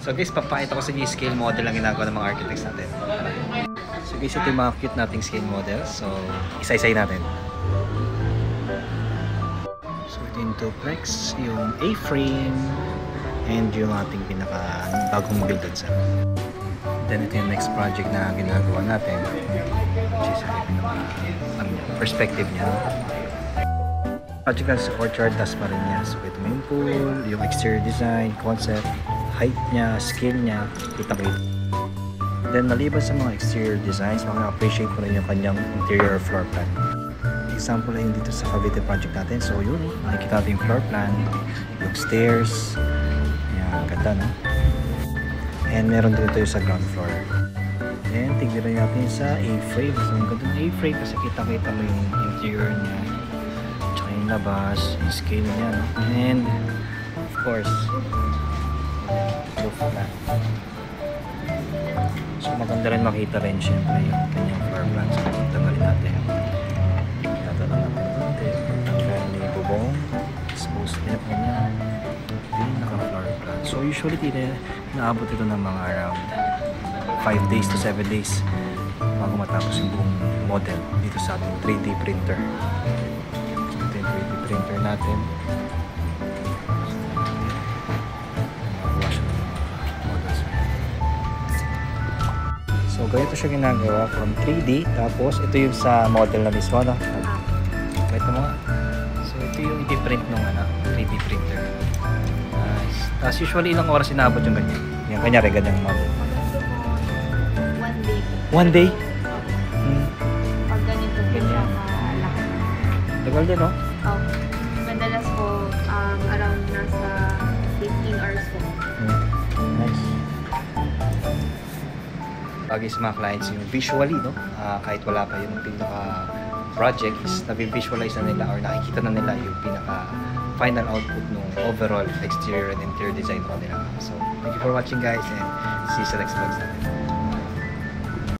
So guys, papakita ko sa inyo yung scale model ang ginagawa ng mga architects natin. So guys, ito yung mga cute nating scale model. So, isa-isay natin. So ito yung duplex, yung A-frame, and yung ating pinaka bagong build sa. Then ito yung next project na ginagawa natin, which is yung perspective niya. Project sa Orchard Dasmariñas. So ito yung pool, yung exterior design, concept, height niya, scale niya, kita-kita. Then maliban sa mga exterior designs, maka-appreciate ko rin yung kanyang interior floor plan. Example ay dito sa Cavite project natin. So yun, nakikita natin yung floor plan, yung stairs. Ayan, ganda no? And meron din ito sa ground floor. Then tignan natin sa A-frame. So yung ganda ng A-frame kasi kita-kita mo yung interior niya, tsaka yung labas, yung scale niya, no? And of course, roof plan. So maganda rin makita rin syempre yung kanyang floor plan. So tagalin natin. Tatala natin konti. Tanggal ni bubong. Expose din po niya. Naka-floor plan. So usually naabot ito ng mga around 5 days to 7 days bago matapos yung buong model dito sa ating 3D printer. So ito yung 3D printer natin. So ganito siya ginagawa from 3D, tapos ito yung sa model na mismo, no? Ito mo. So ito yung i-print ng 3D printer. Tapos usually ilang oras inabot yung ganyan? Yung kanyari ganyang model. 1 day. 1 day? Pag ganito ganyan malaki. Tagal din, no? Oh. Madalas po around nasa 15 hours po. Nice. Bagay sa mga clients yung visually, no? Kahit wala pa yung pinaka project is nabivisualize na nila or nakikita na nila yung pinaka final output ng overall exterior and interior design ko nila. So thank you for watching guys, and see you sa next vlogs natin.